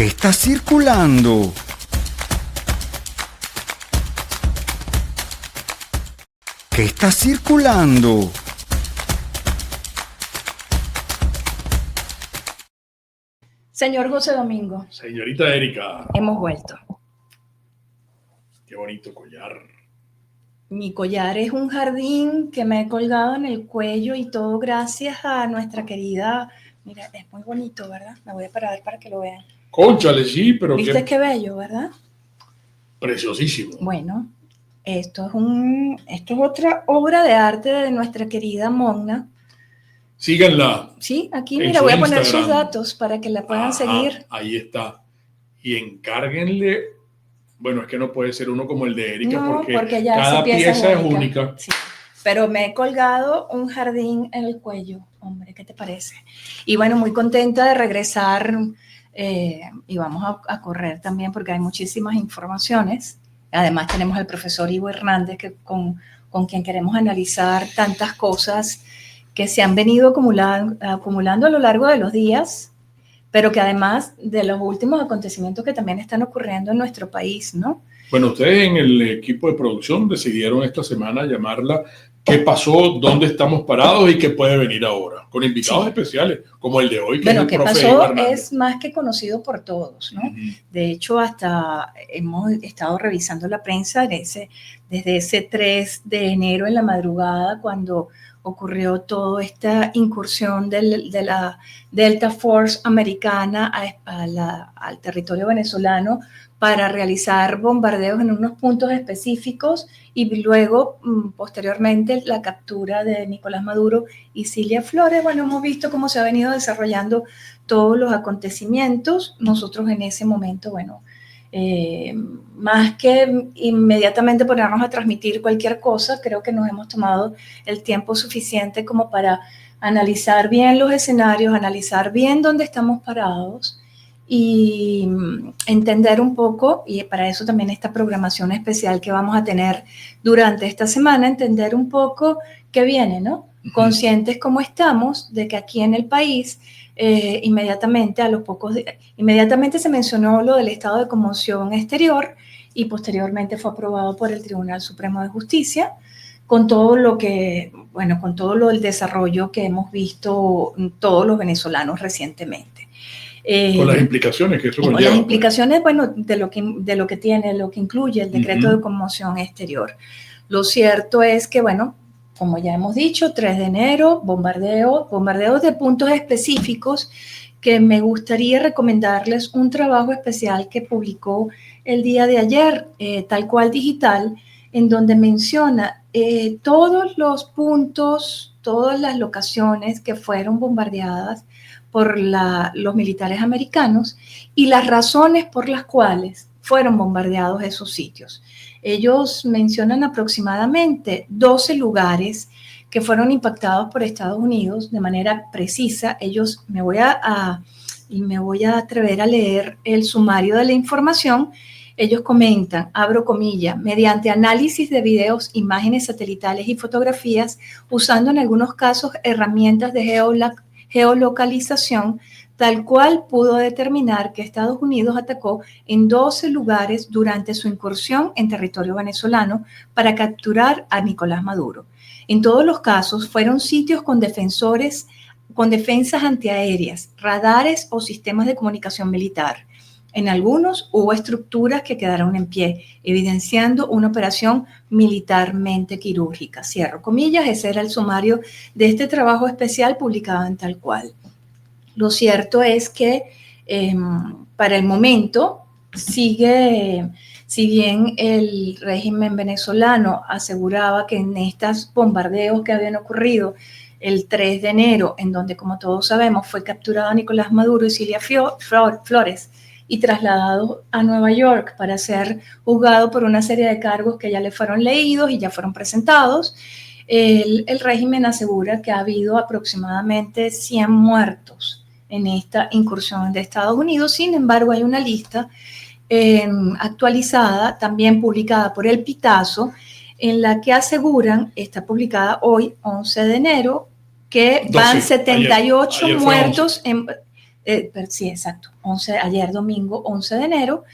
¿Qué está circulando? ¿Qué está circulando? Señor José Domingo. Señorita Erika. Hemos vuelto. Qué bonito collar. Mi collar es un jardín que me he colgado en el cuello y todo gracias a nuestra querida... Mira, es muy bonito, ¿verdad? Me voy a parar para que lo vean. Cónchale, sí, pero ¿Viste qué bello, verdad? Preciosísimo. Bueno, esto es otra obra de arte de nuestra querida Monna. Síganla. Sí, aquí mira, voy a poner sus datos para que la puedan seguir. Ahí está. Y encárguenle. Bueno, es que no puede ser uno como el de Erika, No, porque ya cada pieza es única. Sí. Pero me he colgado un jardín en el cuello. Hombre, ¿qué te parece? Y bueno, muy contenta de regresar y vamos a correr también porque hay muchísimas informaciones. Además tenemos al profesor Ivo Hernández con quien queremos analizar tantas cosas que se han venido acumulando a lo largo de los días, pero que además de los últimos acontecimientos que también están ocurriendo en nuestro país, ¿no? Bueno, ustedes en el equipo de producción decidieron esta semana llamarla ¿Qué pasó? ¿Dónde estamos parados? ¿Y qué puede venir ahora? Con invitados especiales, como el de hoy, que bueno, es el ¿qué profe pasó? Ivo Hernández. Es más que conocido por todos, ¿no? De hecho, hasta hemos estado revisando la prensa desde ese 3 de enero en la madrugada, cuando ocurrió toda esta incursión de la Delta Force americana al territorio venezolano para realizar bombardeos en unos puntos específicos y luego, posteriormente, la captura de Nicolás Maduro y Cilia Flores. Bueno, hemos visto cómo se ha venido desarrollando todos los acontecimientos. Nosotros en ese momento, bueno, más que inmediatamente ponernos a transmitir cualquier cosa, creo que nos hemos tomado el tiempo suficiente como para analizar bien los escenarios, analizar bien dónde estamos parados y entender un poco, y para eso también esta programación especial que vamos a tener durante esta semana, entender un poco qué viene, ¿no? Conscientes como estamos de que aquí en el país inmediatamente se mencionó lo del estado de conmoción exterior y posteriormente fue aprobado por el Tribunal Supremo de Justicia con todo lo del desarrollo que hemos visto todos los venezolanos recientemente. Con las implicaciones que eso conlleva. Con las implicaciones, bueno, de lo que incluye el decreto de conmoción exterior. Lo cierto es que, bueno, como ya hemos dicho, 3 de enero, bombardeos de puntos específicos, que me gustaría recomendarles un trabajo especial que publicó el día de ayer, Tal Cual Digital, en donde menciona todos los puntos, todas las locaciones que fueron bombardeadas por los militares americanos y las razones por las cuales fueron bombardeados esos sitios. Ellos mencionan aproximadamente 12 lugares que fueron impactados por Estados Unidos de manera precisa. Me voy a atrever a leer el sumario de la información. Ellos comentan, abro comillas, mediante análisis de videos, imágenes satelitales y fotografías, usando en algunos casos herramientas de geolocalización, tal cual pudo determinar que Estados Unidos atacó en 12 lugares durante su incursión en territorio venezolano para capturar a Nicolás Maduro. En todos los casos fueron sitios con defensas antiaéreas, radares o sistemas de comunicación militar. En algunos hubo estructuras que quedaron en pie, evidenciando una operación militarmente quirúrgica. Cierro comillas, ese era el sumario de este trabajo especial publicado en Tal Cual. Lo cierto es que para el momento si bien el régimen venezolano aseguraba que en estos bombardeos que habían ocurrido el 3 de enero, en donde, como todos sabemos, fue capturado Nicolás Maduro y Cilia Flores, y trasladado a Nueva York para ser juzgado por una serie de cargos que ya le fueron leídos y ya fueron presentados, el régimen asegura que ha habido aproximadamente 100 muertos en esta incursión de Estados Unidos. Sin embargo, hay una lista actualizada, también publicada por El Pitazo, en la que aseguran, está publicada hoy, 11 de enero, que van 78 muertos sí, exacto, ayer domingo 11 de enero,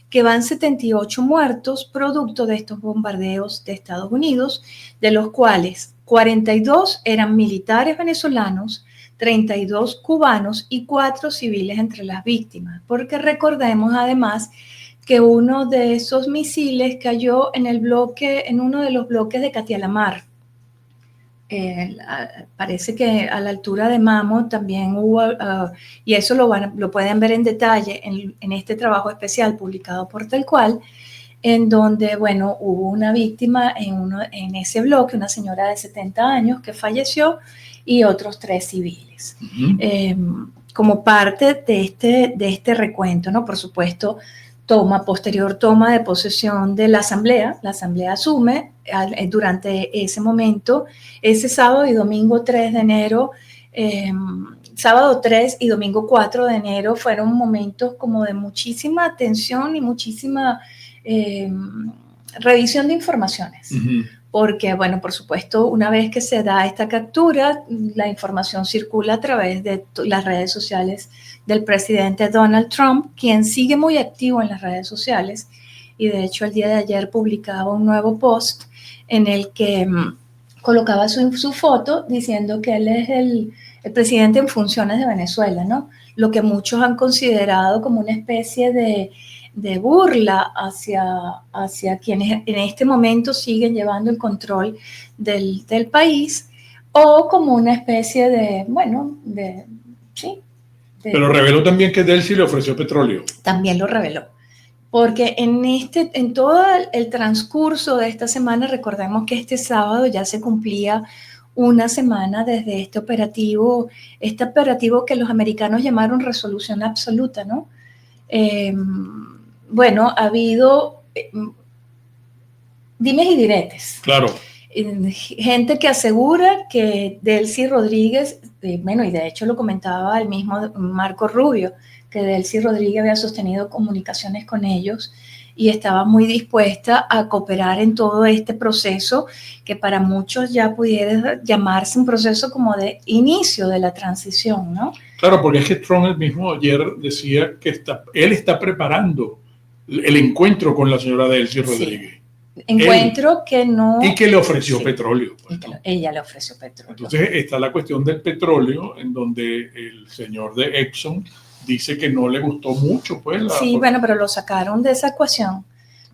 que van 78 muertos producto de estos bombardeos de Estados Unidos, de los cuales 42 eran militares venezolanos, 32 cubanos y 4 civiles entre las víctimas, porque recordemos además que uno de esos misiles cayó en uno de los bloques de Catialamar. Parece que a la altura de Mamo también hubo, y eso lo pueden ver en detalle en este trabajo especial publicado por Tal Cual, en donde, bueno, hubo una víctima en ese bloque, una señora de 70 años que falleció y otros 3 civiles. Como parte de este recuento, ¿no? Por supuesto, posterior toma de posesión de la Asamblea asume durante ese momento, ese sábado y domingo 3 de enero, sábado 3 y domingo 4 de enero fueron momentos como de muchísima atención y muchísima revisión de informaciones. Porque, bueno, por supuesto, una vez que se da esta captura, la información circula a través de las redes sociales del presidente Donald Trump, quien sigue muy activo en las redes sociales, y de hecho el día de ayer publicaba un nuevo post en el que colocaba su foto diciendo que él es el presidente en funciones de Venezuela, ¿no? Lo que muchos han considerado como una especie de burla hacia quienes en este momento siguen llevando el control del país, o como una especie de, bueno, sí. Pero reveló también que Delcy le ofreció petróleo. También lo reveló. Porque en todo el transcurso de esta semana, recordemos que este sábado ya se cumplía una semana desde este operativo que los americanos llamaron resolución absoluta, ¿no? Bueno, ha habido dimes y diretes. Claro. Gente que asegura que Delcy Rodríguez, bueno, y de hecho lo comentaba el mismo Marco Rubio, que Delcy Rodríguez había sostenido comunicaciones con ellos y estaba muy dispuesta a cooperar en todo este proceso que para muchos ya pudiera llamarse un proceso como de inicio de la transición, ¿no? Claro, porque es que Trump el mismo ayer decía que él está preparando el encuentro con la señora Delcy Rodríguez. Sí. Encuentro que no... Y que le ofreció petróleo. Pues, ¿no? Ella le ofreció petróleo. Entonces está la cuestión del petróleo, en donde el señor de Exxon dice que no le gustó mucho. Pues, bueno, pero lo sacaron de esa ecuación,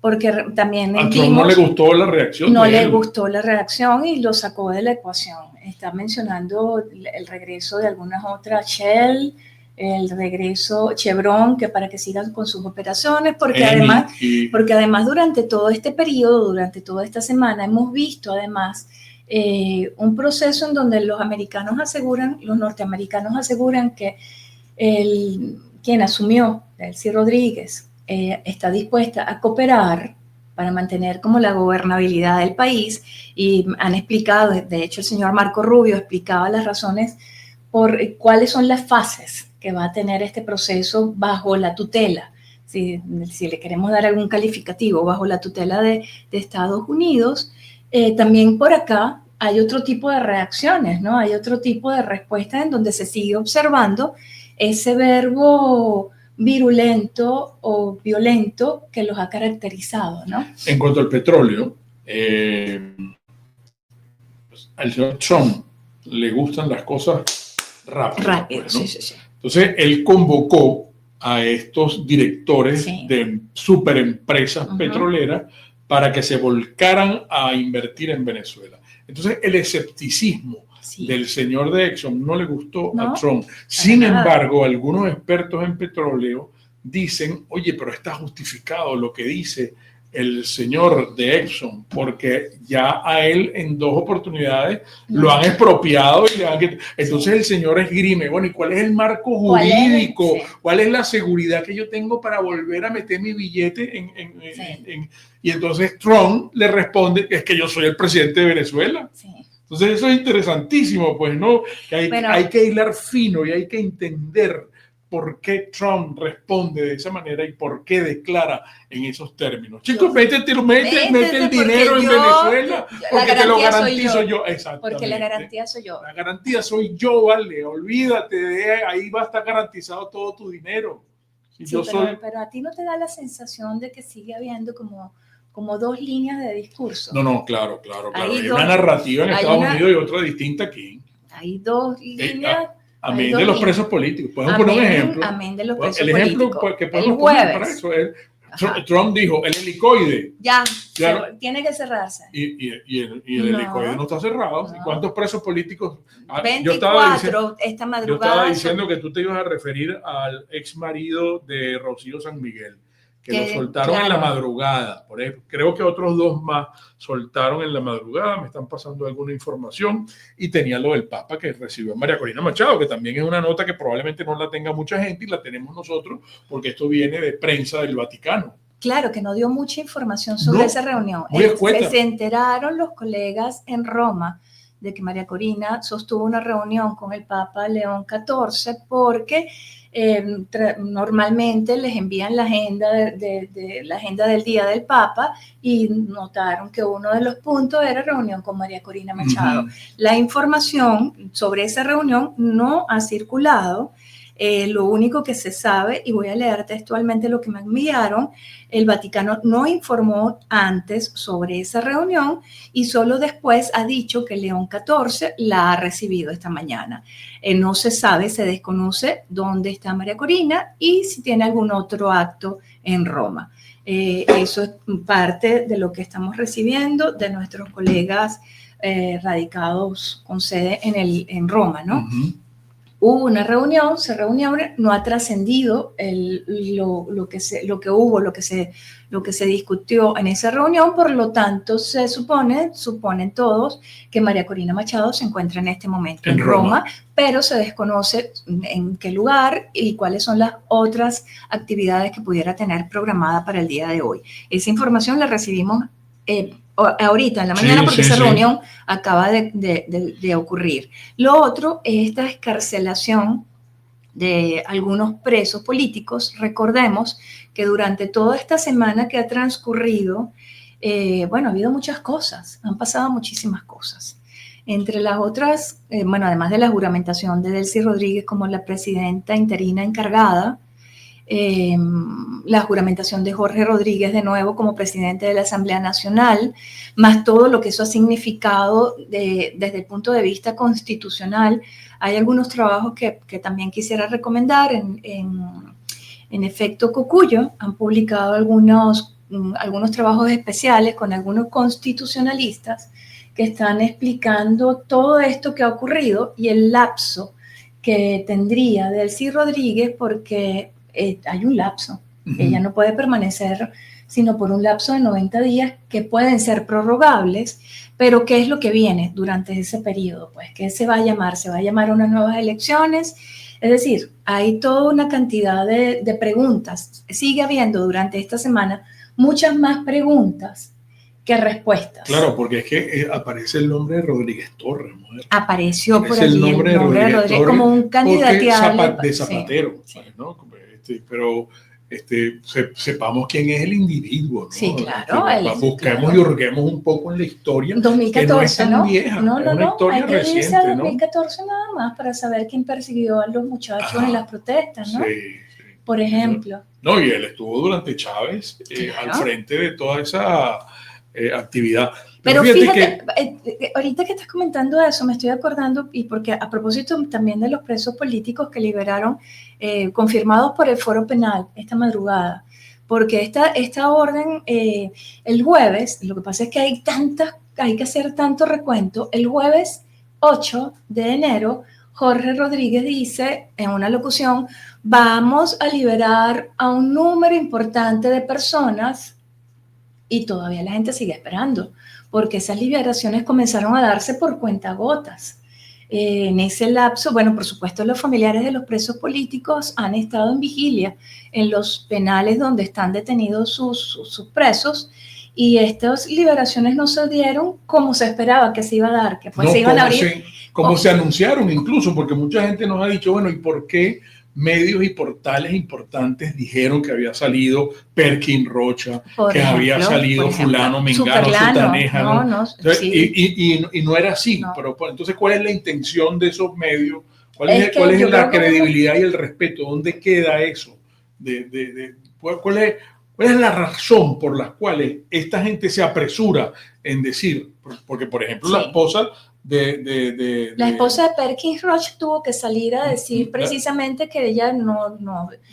porque también... A Trump no le gustó la reacción. No le gustó la reacción y lo sacó de la ecuación. Está mencionando el regreso de algunas otras, Shell, el regreso Chevron, que para que sigan con sus operaciones, porque además durante todo este periodo, durante toda esta semana, hemos visto además un proceso en donde los norteamericanos aseguran que quien asumió, Delcy Rodríguez, está dispuesta a cooperar para mantener como la gobernabilidad del país, y han explicado, de hecho el señor Marco Rubio explicaba las razones por cuáles son las fases que va a tener este proceso bajo la tutela, si le queremos dar algún calificativo, bajo la tutela de Estados Unidos. También por acá hay otro tipo de reacciones, ¿no? Hay otro tipo de respuestas en donde se sigue observando ese verbo virulento o violento que los ha caracterizado, ¿no? En cuanto al petróleo, al señor Trump le gustan las cosas rápidas. Pues, ¿no? Sí. Entonces, él convocó a estos directores de superempresas petroleras para que se volcaran a invertir en Venezuela. Entonces, el escepticismo del señor de Exxon no le gustó a Trump. Sin embargo, algunos expertos en petróleo dicen, oye, pero está justificado lo que dice el señor de Exxon, porque ya a él en 2 oportunidades lo han expropiado y entonces el señor esgrime, bueno, ¿y cuál es el marco jurídico? ¿Cuál es la seguridad que yo tengo para volver a meter mi billete y entonces Trump le responde, es que yo soy el presidente de Venezuela. Entonces eso es interesantísimo, pues, ¿no? Que hay que hilar fino y hay que entender por qué Trump responde de esa manera y por qué declara en esos términos. Chicos, mete el dinero en Venezuela porque te lo garantizo yo. Exactamente. Porque la garantía soy yo. La garantía soy yo, vale. Olvídate de ahí, va a estar garantizado todo tu dinero. Si sí, yo pero a ti no te da la sensación de que sigue habiendo como dos líneas de discurso. No, claro. Hay una narrativa en Estados Unidos y otra distinta aquí. Hay dos líneas. Amén de los presos políticos. Podemos poner un ejemplo. Amén de los presos políticos. El ejemplo políticos. que podemos poner para eso es, Trump dijo, el helicoide. Ya tiene que cerrarse. Y el helicoide no está cerrado. No. ¿Cuántos presos políticos? 24 esta madrugada. Yo estaba diciendo que tú te ibas a referir al ex marido de Rocío San Miguel, que lo soltaron en la madrugada. Por ejemplo, creo que otros 2 más soltaron en la madrugada. Me están pasando alguna información. Y tenía lo del Papa que recibió María Corina Machado, que también es una nota que probablemente no la tenga mucha gente y la tenemos nosotros porque esto viene de prensa del Vaticano. Claro, que no dio mucha información sobre esa reunión. Se enteraron los colegas en Roma de que María Corina sostuvo una reunión con el Papa León XIV porque normalmente les envían la agenda la agenda del día del Papa y notaron que uno de los puntos era reunión con María Corina Machado. La información sobre esa reunión no ha circulado. Lo único que se sabe, y voy a leer textualmente lo que me enviaron, el Vaticano no informó antes sobre esa reunión y solo después ha dicho que León XIV la ha recibido esta mañana. No se sabe, se desconoce dónde está María Corina y si tiene algún otro acto en Roma. Eso es parte de lo que estamos recibiendo de nuestros colegas radicados con sede en Roma, ¿no? Hubo una reunión, se reunieron, no ha trascendido lo que se discutió en esa reunión, por lo tanto suponen todos que María Corina Machado se encuentra en este momento en Roma, pero se desconoce en qué lugar y cuáles son las otras actividades que pudiera tener programada para el día de hoy. Esa información la recibimos ahorita en la mañana porque esa reunión acaba de ocurrir. Lo otro es esta excarcelación de algunos presos políticos. Recordemos que durante toda esta semana que ha transcurrido, ha habido muchas cosas, han pasado muchísimas cosas. Entre las otras, además de la juramentación de Delcy Rodríguez como la presidenta interina encargada, la juramentación de Jorge Rodríguez de nuevo como presidente de la Asamblea Nacional, más todo lo que eso ha significado desde el punto de vista constitucional. Hay algunos trabajos que también quisiera recomendar. En efecto, Cocuyo han publicado algunos trabajos especiales con algunos constitucionalistas que están explicando todo esto que ha ocurrido y el lapso que tendría Delcy Rodríguez, porque hay un lapso. Ella no puede permanecer sino por un lapso de 90 días que pueden ser prorrogables, pero ¿qué es lo que viene durante ese periodo? Pues, ¿qué se va a llamar? ¿Se va a llamar unas nuevas elecciones? Es decir, hay toda una cantidad de preguntas. Sigue habiendo durante esta semana muchas más preguntas que respuestas. Claro, porque es que aparece el nombre de Rodríguez Torres, mujer. Apareció por allí el nombre de Rodríguez Torres como un candidateable de Zapatero, sí. ¿Sabes, no? Pero sepamos quién es el individuo, ¿no? Sí, claro. Busquemos y hurguemos un poco en la historia. 2014, que no es tan vieja, no, es una historia hay que reciente, irse a 2014 nada más para saber quién persiguió a los muchachos en las protestas, ¿no? Sí. Por ejemplo. No, y él estuvo durante Chávez al frente de toda esa actividad. Pero fíjate ahorita que estás comentando eso, me estoy acordando, y porque a propósito también de los presos políticos que liberaron, confirmados por el Foro Penal esta madrugada, porque esta orden, el jueves, lo que pasa es que hay que hacer tanto recuento, el jueves 8 de enero, Jorge Rodríguez dice en una locución, vamos a liberar a un número importante de personas, y todavía la gente sigue esperando, porque esas liberaciones comenzaron a darse por cuentagotas. En ese lapso, por supuesto, los familiares de los presos políticos han estado en vigilia en los penales donde están detenidos sus presos, y estas liberaciones no se dieron como se esperaba que se iba a dar, que pues se iban a abrir. Como se anunciaron incluso, porque mucha gente nos ha dicho, ¿y por qué medios y portales importantes dijeron que había salido Perkin Rocha, que había salido fulano, mengano, sutaneja, y no era así. No. Pero entonces, ¿cuál es la intención de esos medios? ¿Cuál es la credibilidad y el respeto? ¿Dónde queda eso? ¿Cuál es la razón por la cual esta gente se apresura en decir? Porque, por ejemplo, la esposa la esposa de Perkins Roach tuvo que salir a decir precisamente que ella no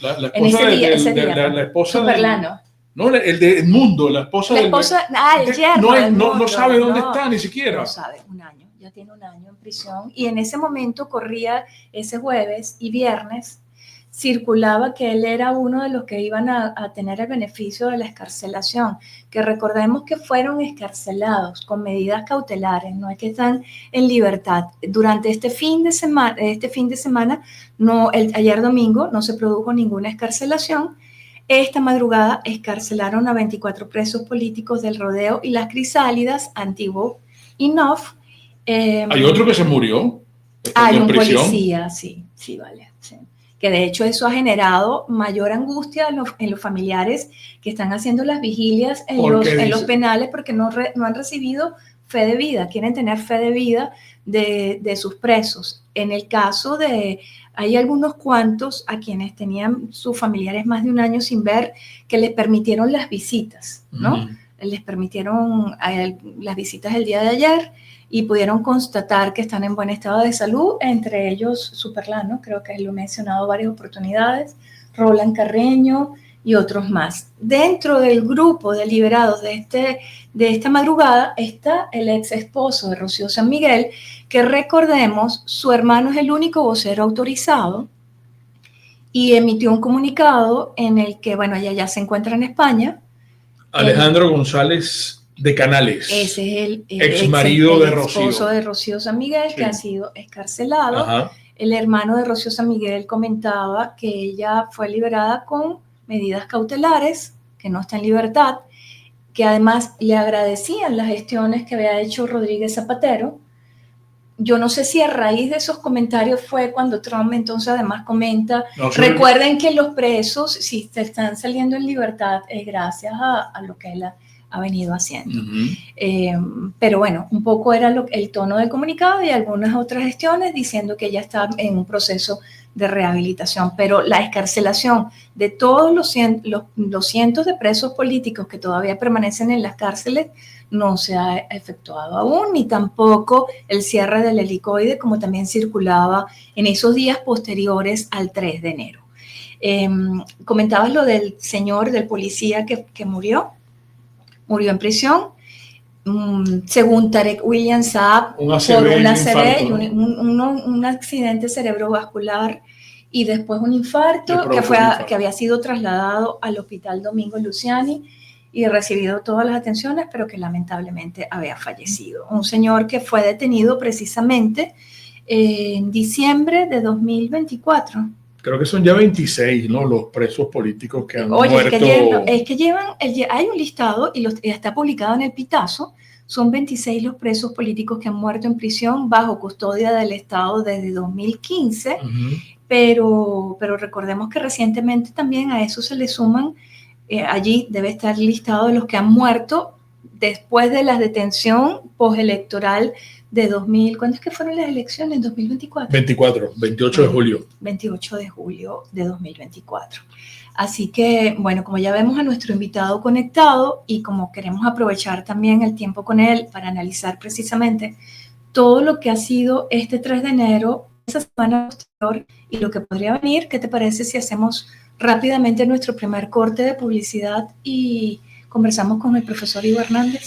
la esposa ese día, la esposa Superlano. No, el de Edmundo, la esposa el yerno, no sabe dónde está ni siquiera. No sabe, ya tiene un año en prisión, y en ese momento corría ese jueves y viernes, circulaba que él era uno de los que iban a tener el beneficio de la excarcelación, que recordemos que fueron excarcelados con medidas cautelares, no es que están en libertad. Durante este fin de semana, ayer domingo, no se produjo ninguna excarcelación. Esta madrugada excarcelaron a 24 presos políticos del Rodeo y las Crisálidas, Antiguo y Nof. Hay otro que se murió. Hay un policía, sí, vale. Sí. Que de hecho eso ha generado mayor angustia en los familiares que están haciendo las vigilias en los penales, porque no han recibido fe de vida, quieren tener fe de vida de sus presos. En el caso hay algunos cuantos a quienes tenían sus familiares más de un año sin ver, que les permitieron las visitas, ¿no? Les permitieron las visitas el día de ayer y pudieron constatar que están en buen estado de salud, entre ellos Superlano, creo que lo he mencionado varias oportunidades, Roland Carreño y otros más. Dentro del grupo de liberados de esta madrugada está el ex esposo de Rocío San Miguel, que recordemos, su hermano es el único vocero autorizado y emitió un comunicado en el que, bueno, ella ya se encuentra en España. Alejandro González de Canales. Ese es el ex marido de Rocío. El esposo de Rocío San Miguel, sí, que ha sido excarcelado. Ajá. El hermano de Rocío San Miguel comentaba que ella fue liberada con medidas cautelares, que no está en libertad, que además le agradecían las gestiones que había hecho Rodríguez Zapatero. Yo no sé si a raíz de esos comentarios fue cuando Trump entonces además comenta, recuerden que los presos, si están saliendo en libertad, es gracias a lo que él ha venido haciendo. Pero bueno, un poco era el tono del comunicado y algunas otras gestiones diciendo que ella está en un proceso de rehabilitación, pero la excarcelación de todos los cientos de presos políticos que todavía permanecen en las cárceles no se ha efectuado aún, ni tampoco el cierre del helicoide, como también circulaba en esos días posteriores al 3 de enero. Comentabas lo del policía que murió en prisión, según Tarek William Saab, por un accidente cerebrovascular y después un infarto que había sido trasladado al Hospital Domingo Luciani y recibido todas las atenciones, pero que lamentablemente había fallecido. Un señor que fue detenido precisamente en diciembre de 2024. Creo que son ya 26, ¿no? Los presos políticos que han muerto. Hay un listado y está publicado en el Pitazo. Son 26 los presos políticos que han muerto en prisión bajo custodia del Estado desde 2015. Pero recordemos que recientemente también a eso se le suman, allí debe estar listado de los que han muerto después de la detención postelectoral de 2000, ¿cuándo es que fueron las elecciones? ¿2024? 28 de julio. 28 de julio de 2024. Así que, bueno, como ya vemos a nuestro invitado conectado y como queremos aprovechar también el tiempo con él para analizar precisamente todo lo que ha sido este 3 de enero, esa semana posterior y lo que podría venir, ¿qué te parece si hacemos rápidamente nuestro primer corte de publicidad y conversamos con el profesor Ivo Hernández?